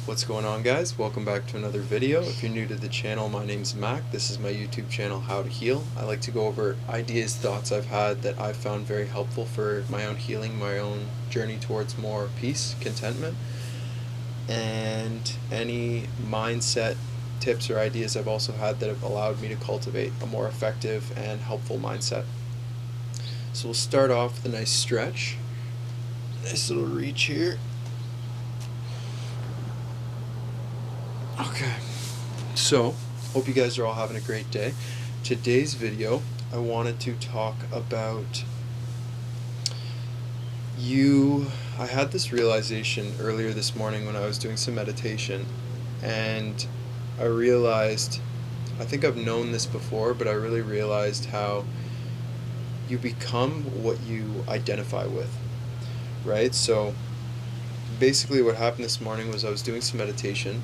What's going on, guys? Welcome back to another video. If you're new to the channel, my name's Mac. This is my YouTube channel, How to Heal. I like to go over ideas, thoughts I've had that I've found very helpful for my own healing, my own journey towards more peace, contentment, and any mindset tips or ideas I've also had that have allowed me to cultivate a more effective and helpful mindset. So we'll start off with a nice stretch. Nice little reach here. Okay, so hope you guys are all having a great day. Today's video, I wanted to talk about I had this realization earlier this morning when I was doing some meditation, and I realized, I think I've known this before, but I really realized how you become what you identify with, right? So basically what happened this morning was I was doing some meditation,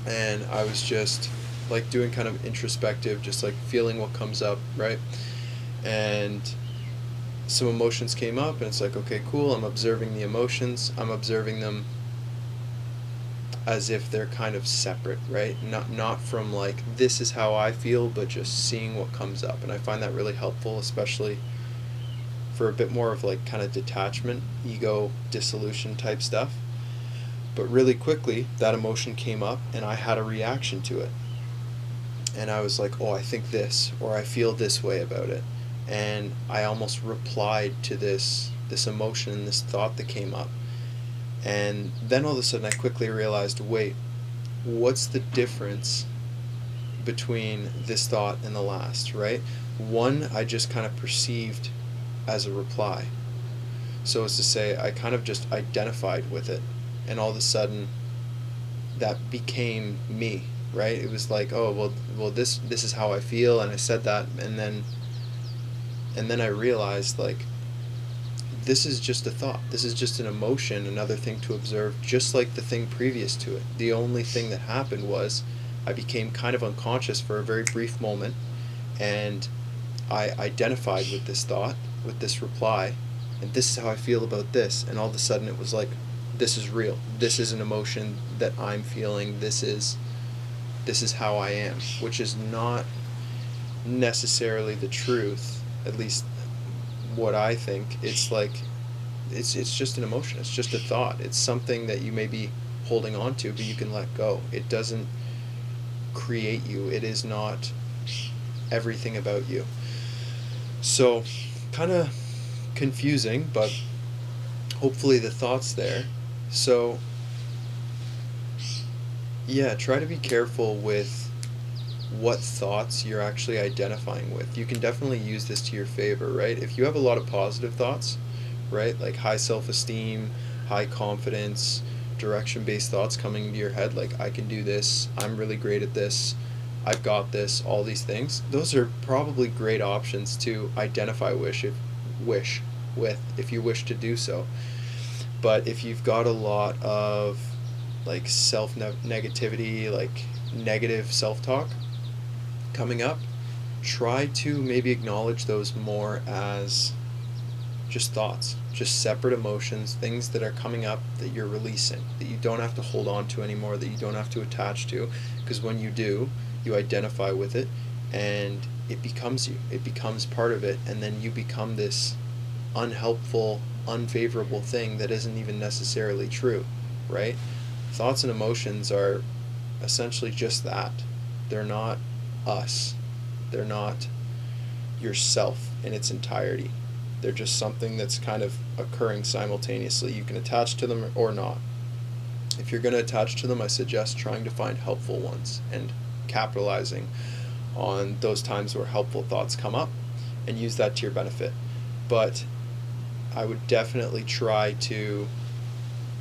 and I was just like doing kind of introspective, just like feeling what comes up, right? And some emotions came up, and it's like, okay, cool, I'm observing the emotions. I'm observing them as if they're kind of separate, right? Not from like, this is how I feel, but just seeing what comes up. And I find that really helpful, especially for a bit more of like kind of detachment, ego dissolution type stuff. But really quickly, that emotion came up, and I had a reaction to it. And I was like, oh, I think this, or I feel this way about it. And I almost replied to this emotion and this thought that came up. And then all of a sudden, I quickly realized, wait, what's the difference between this thought and the last, right? One, I just kind of perceived as a reply. So as to say, I kind of just identified with it. And all of a sudden, that became me, right? It was like, oh, well, this is how I feel, and I said that, and then I realized, like, this is just a thought. This is just an emotion, another thing to observe, just like the thing previous to it. The only thing that happened was I became kind of unconscious for a very brief moment, and I identified with this thought, with this reply, and this is how I feel about this, and all of a sudden it was like, this is real. This is an emotion that I'm feeling. This is how I am, which is not necessarily the truth, at least what I think. It's like, it's just an emotion. It's just a thought. It's something that you may be holding on to, but you can let go. It doesn't create you. It is not everything about you. So, kind of confusing, but hopefully the thought's there. So, yeah, try to be careful with what thoughts you're actually identifying with. You can definitely use this to your favor, right? If you have a lot of positive thoughts, right, like high self-esteem, high confidence, direction-based thoughts coming into your head, like, I can do this, I'm really great at this, I've got this, all these things, those are probably great options to identify with if you wish to do so. But if you've got a lot of like self-negativity, like negative self-talk coming up, try to maybe acknowledge those more as just thoughts, just separate emotions, things that are coming up that you're releasing, that you don't have to hold on to anymore, that you don't have to attach to, because when you do, you identify with it, and it becomes you. It becomes part of it, and then you become this unhelpful, unfavorable thing that isn't even necessarily true, right? Thoughts and emotions are essentially just that. They're not us. They're not yourself in its entirety. They're just something that's kind of occurring simultaneously. You can attach to them or not. If you're going to attach to them, I suggest trying to find helpful ones and capitalizing on those times where helpful thoughts come up and use that to your benefit. But I would definitely try to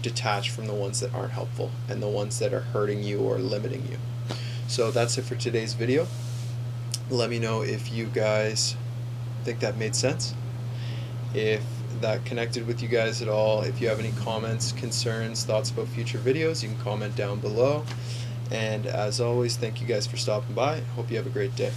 detach from the ones that aren't helpful and the ones that are hurting you or limiting you. So that's it for today's video. Let me know if you guys think that made sense, if that connected with you guys at all. If you have any comments, concerns, thoughts about future videos, you can comment down below. And as always, thank you guys for stopping by. Hope you have a great day.